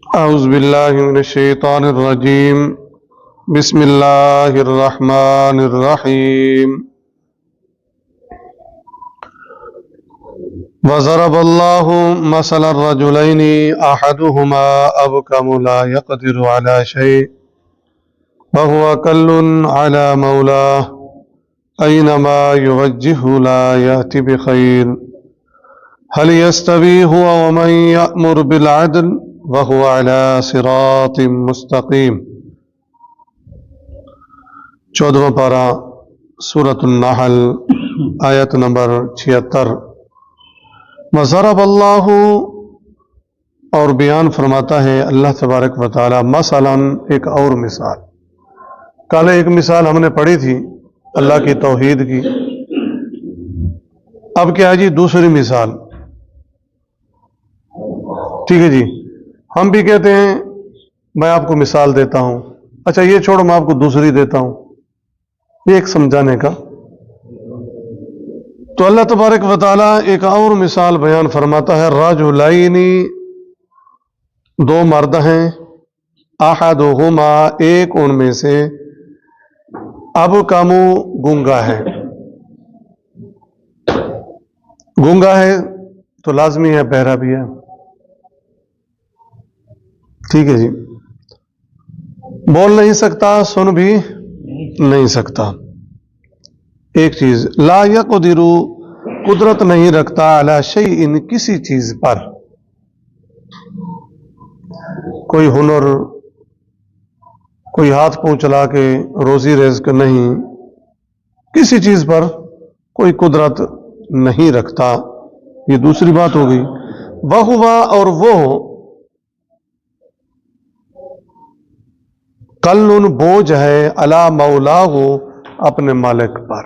اعوذ باللہ من الشیطان الرجیم بسم اللہ الرحمن الرحیم وضرب اللہ مثل الرجلین احدہما ابکم لا يقدر على شیء وهو کل على مولاه اینما یوجہ لا یأتی بخیر هل يستوی هو ومن یأمر بالعدل وهو على صراط مستقیم۔ 14واں پارہ سورۃ النحل آیت نمبر 76۔ وضرب اللہ، اور بیان فرماتا ہے اللہ تبارک و تعالی، مثلا ایک اور مثال۔ کل ایک مثال ہم نے پڑھی تھی اللہ کی توحید کی، اب کیا ہے جی دوسری مثال۔ ٹھیک ہے جی، ہم بھی کہتے ہیں میں آپ کو مثال دیتا ہوں، اچھا یہ چھوڑو میں آپ کو دوسری دیتا ہوں، یہ ایک سمجھانے کا۔ تو اللہ تبارک و تعالی ایک اور مثال بیان فرماتا ہے، رجلین، دو مرد ہیں، احدہما، ایک ان میں سے، ابکم، گونگا ہے۔ گونگا ہے تو لازمی ہے بہرا بھی ہے، ٹھیک ہے جی، بول نہیں سکتا، سن بھی نہیں سکتا۔ ایک چیز، لا یقدر، قدرت نہیں رکھتا، علی شیء، کسی چیز پر، کوئی ہنر، کوئی ہاتھ پاؤں چلا کے روزی رزق نہیں، کسی چیز پر کوئی قدرت نہیں رکھتا، یہ دوسری بات ہو گئی۔ وہو، اور وہ، کل، بوجھ ہے، علی مولاہ، اپنے مالک پر،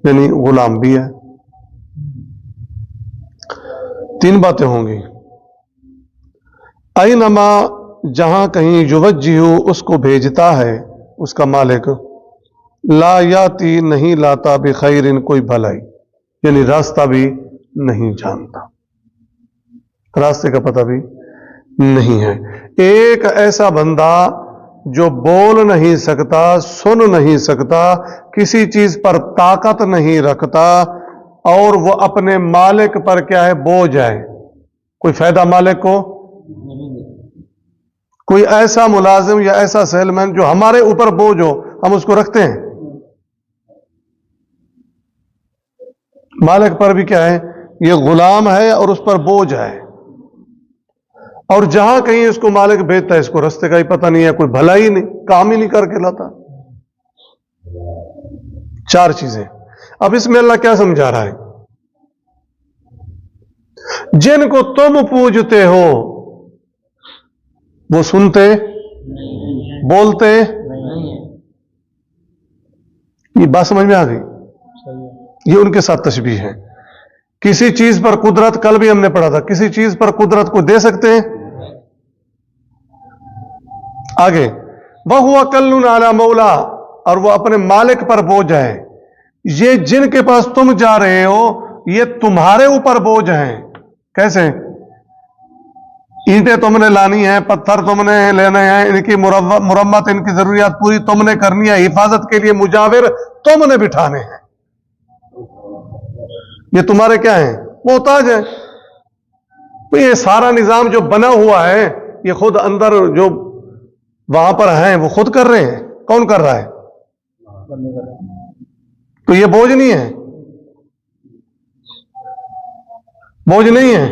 یعنی غلام بھی ہے۔ تین باتیں ہوں گی۔ اینما، جہاں کہیں، یوجہ، اس کو بھیجتا ہے اس کا مالک، لا یاتی، نہیں لاتا، بخیر، کوئی بھلائی، یعنی راستہ بھی نہیں جانتا، راستے کا پتہ بھی نہیں ہے۔ ایک ایسا بندہ جو بول نہیں سکتا، سن نہیں سکتا، کسی چیز پر طاقت نہیں رکھتا، اور وہ اپنے مالک پر کیا ہے، بوجھ ہے، کوئی فائدہ مالک کو، کوئی ایسا ملازم یا ایسا سیل مین جو ہمارے اوپر بوجھ ہو، ہم اس کو رکھتے ہیں، مالک پر بھی کیا ہے، یہ غلام ہے اور اس پر بوجھ ہے، اور جہاں کہیں اس کو مالک بھیجتا ہے اس کو رستے کا ہی پتہ نہیں ہے، کوئی بھلائی نہیں، کام ہی نہیں کر کے لاتا۔ چار چیزیں۔ اب اس میں اللہ کیا سمجھا رہا ہے؟ جن کو تم پوجتے ہو وہ سنتے، بولتے، یہ بات سمجھ میں آ گئی؟ یہ ان کے ساتھ تشبیہ ہے۔ کسی چیز پر قدرت، کل بھی ہم نے پڑھا تھا، کسی چیز پر قدرت کو دے سکتے ہیں؟ آگے، وَهُوَ كَلٌّ عَلَى مولا، اور وہ اپنے مالک پر بوجھ ہے۔ یہ جن کے پاس تم جا رہے ہو یہ تمہارے اوپر بوجھ ہیں۔ کیسے؟ اینٹیں تم نے لانی ہیں، پتھر تم نے لینے ہیں، ان کی مرمت، ان کی ضروریات پوری تم نے کرنی ہے، حفاظت کے لیے مجاور تم نے بٹھانے ہیں، یہ تمہارے کیا ہیں، محتاج ہیں۔ تو یہ سارا نظام جو بنا ہوا ہے یہ خود اندر جو وہاں پر ہیں وہ خود کر رہے ہیں، کون کر رہا ہے؟ تو یہ بوجھ نہیں ہے، بوجھ نہیں ہے،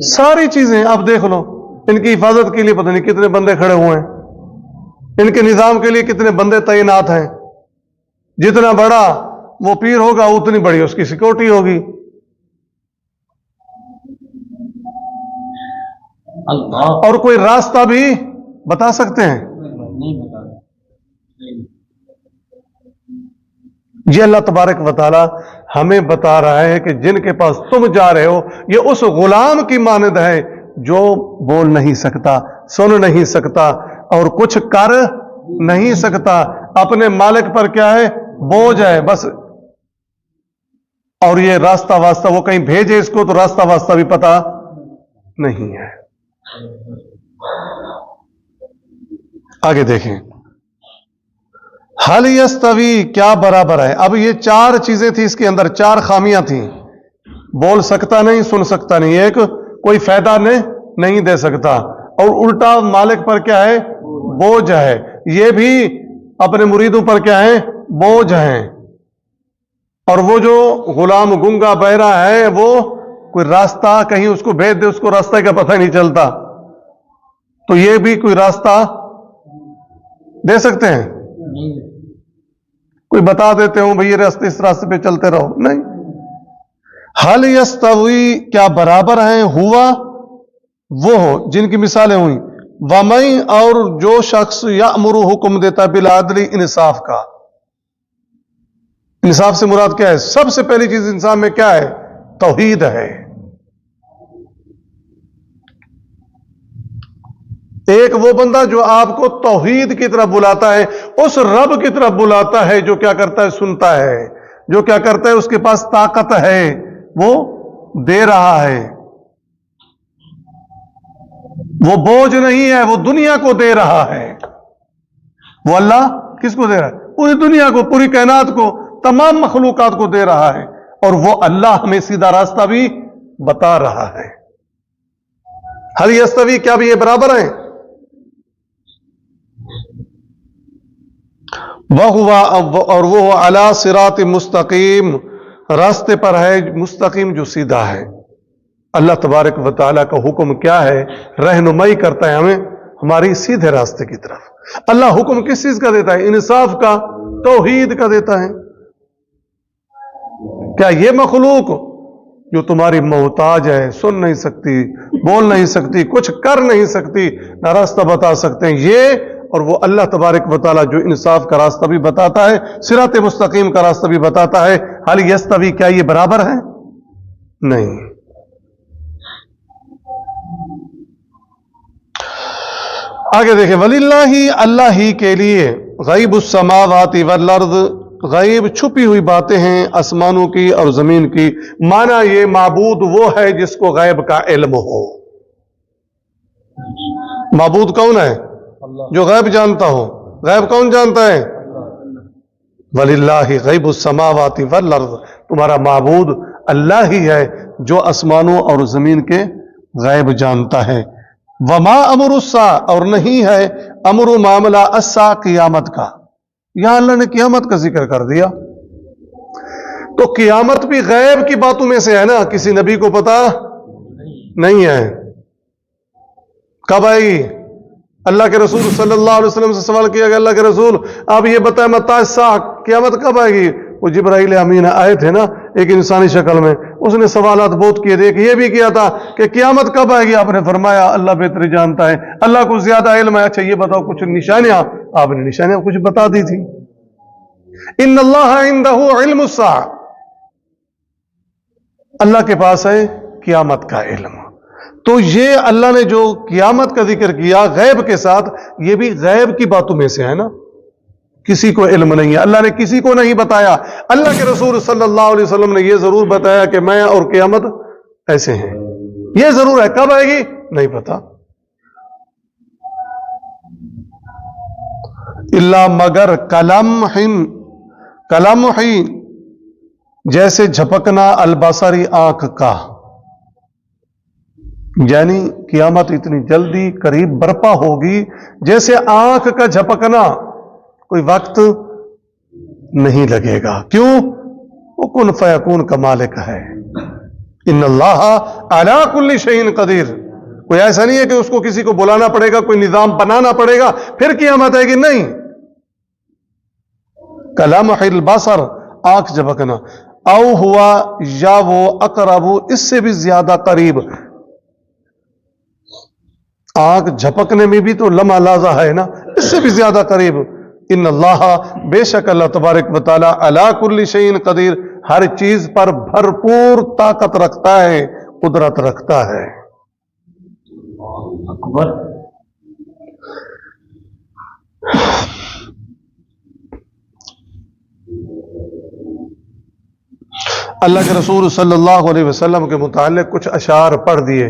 ساری چیزیں آپ دیکھ لو، ان کی حفاظت کے لیے پتہ نہیں کتنے بندے کھڑے ہوئے ہیں، ان کے نظام کے لیے کتنے بندے تعینات ہیں، جتنا بڑا وہ پیر ہوگا اتنی بڑی اس کی سیکورٹی ہوگی۔ اور کوئی راستہ بھی بتا سکتے ہیں؟ یہ اللہ تبارک و تعالی ہمیں بتا رہا ہے کہ جن کے پاس تم جا رہے ہو یہ اس غلام کی مانند ہے جو بول نہیں سکتا، سن نہیں سکتا، اور کچھ کر نہیں سکتا، اپنے مالک پر کیا ہے، بوجھ ہے بس۔ اور یہ راستہ واسطہ وہ کہیں بھیجے اس کو تو راستہ واسطہ بھی پتا نہیں ہے۔ آگے دیکھیں، حل یستوی، کیا برابر ہے؟ اب یہ چار چیزیں تھی اس کے اندر، چار خامیاں تھیں، بول سکتا نہیں، سن سکتا نہیں، ایک کوئی فائدہ نہیں دے سکتا، اور الٹا مالک پر کیا ہے؟ بوجھ ہے۔ یہ بھی اپنے مریدوں پر کیا ہے؟ بوجھ ہے۔ اور وہ جو غلام گنگا بہرا ہے، وہ کوئی راستہ کہیں اس کو بھیج دے، اس کو راستہ کا پتہ نہیں چلتا، تو یہ بھی کوئی راستہ دے سکتے ہیں؟ کوئی بتا دیتے ہوں بھئی یہ اس راستے پہ چلتے رہو، نہیں۔ حل یستوی، کیا برابر ہیں؟ ہوا وہ جن کی مثالیں ہوئیں، ومن، اور جو شخص یامر، حکم دیتا بالعدل، انصاف کا۔ انصاف سے مراد کیا ہے؟ سب سے پہلی چیز انسان میں کیا ہے؟ توحید ہے۔ ایک وہ بندہ جو آپ کو توحید کی طرف بلاتا ہے، اس رب کی طرف بلاتا ہے جو کیا کرتا ہے؟ سنتا ہے، جو کیا کرتا ہے؟ اس کے پاس طاقت ہے، وہ دے رہا ہے، وہ بوجھ نہیں ہے، وہ دنیا کو دے رہا ہے۔ وہ اللہ کس کو دے رہا ہے؟ پوری دنیا کو، پوری کائنات کو، تمام مخلوقات کو دے رہا ہے، اور وہ اللہ ہمیں سیدھا راستہ بھی بتا رہا ہے۔ حل یستوی، کیا بھی یہ برابر ہیں؟ اور وہ علی صراط مستقیم، راستے پر ہے مستقیم جو سیدھا ہے۔ اللہ تبارک و تعالیٰ کا حکم کیا ہے؟ رہنمائی کرتا ہے ہمیں ہماری سیدھے راستے کی طرف۔ اللہ حکم کس چیز کا دیتا ہے؟ انصاف کا، توحید کا دیتا ہے۔ کیا یہ مخلوق جو تمہاری محتاج ہے، سن نہیں سکتی، بول نہیں سکتی، کچھ کر نہیں سکتی، نہ راستہ بتا سکتے ہیں، یہ اور وہ اللہ تبارک و تعالیٰ جو انصاف کا راستہ بھی بتاتا ہے، صراط مستقیم کا راستہ بھی بتاتا ہے، حل یستوی، کیا یہ برابر ہے؟ نہیں۔ آگے دیکھیں، وللہ، اللہ ہی کے لیے، غیب السماوات والارض، غیب چھپی ہوئی باتیں ہیں آسمانوں کی اور زمین کی۔ مانا یہ معبود وہ ہے جس کو غیب کا علم ہو۔ معبود کون ہے؟ جو غیب جانتا ہو۔ غیب کون جانتا ہے؟ وللہ غیب السماوات والارض، تمہارا معبود اللہ ہی ہے جو آسمانوں اور زمین کے غیب جانتا ہے۔ وما امر الساعہ، اور نہیں ہے امر معاملہ الساعہ، قیامت کا۔ یہاں اللہ نے قیامت کا ذکر کر دیا، تو قیامت بھی غیب کی باتوں میں سے ہے نا، کسی نبی کو پتا نہیں ہے کب آئے گی۔ اللہ کے رسول صلی اللہ علیہ وسلم سے سوال کیا گیا، اللہ کے رسول آپ یہ بتائیں متی الساعہ، قیامت کب آئے گی؟ وہ جبرائیل امین آئے تھے نا ایک انسانی شکل میں، اس نے سوالات بہت کیے تھے، یہ بھی کیا تھا کہ قیامت کب آئے گی؟ آپ نے فرمایا اللہ بہتر جانتا ہے، اللہ کو زیادہ علم ہے۔ اچھا یہ بتاؤ کچھ نشانیاں، آپ نے نشانیاں کچھ بتا دی تھی۔ ان اللہ عندہ علم الساعہ، اللہ کے پاس ہے قیامت کا علم۔ تو یہ اللہ نے جو قیامت کا ذکر کیا غیب کے ساتھ، یہ بھی غیب کی باتوں میں سے ہے نا، کسی کو علم نہیں ہے، اللہ نے کسی کو نہیں بتایا۔ اللہ کے رسول صلی اللہ علیہ وسلم نے یہ ضرور بتایا کہ میں اور قیامت ایسے ہیں، یہ ضرور ہے، کب آئے گی نہیں پتا۔ اللہ مگر کلمح، جیسے جھپکنا البصری، آنکھ کا، یعنی قیامت اتنی جلدی قریب برپا ہوگی جیسے آنکھ کا جھپکنا، کوئی وقت نہیں لگے گا۔ کیوں؟ وہ کن فیکون کا مالک ہے۔ ان اللہ علی کل شیء قدیر، کوئی ایسا نہیں ہے کہ اس کو کسی کو بلانا پڑے گا، کوئی نظام بنانا پڑے گا پھر قیامت آئے گی، نہیں۔ کلمح البصر، آنکھ جھپکنا، او ہوا، یا وہ، اقرب، اس سے بھی زیادہ قریب۔ آنکھ جھپکنے میں بھی تو لمحہ لحظہ ہے نا، اس سے بھی زیادہ قریب۔ ان اللہ، بے شک اللہ تبارک و تعالی، علی کل شیء قدیر، ہر چیز پر بھرپور طاقت رکھتا ہے، قدرت رکھتا ہے۔ اکبر۔ اللہ کے رسول صلی اللہ علیہ وسلم کے متعلق کچھ اشعار پڑھ دیے،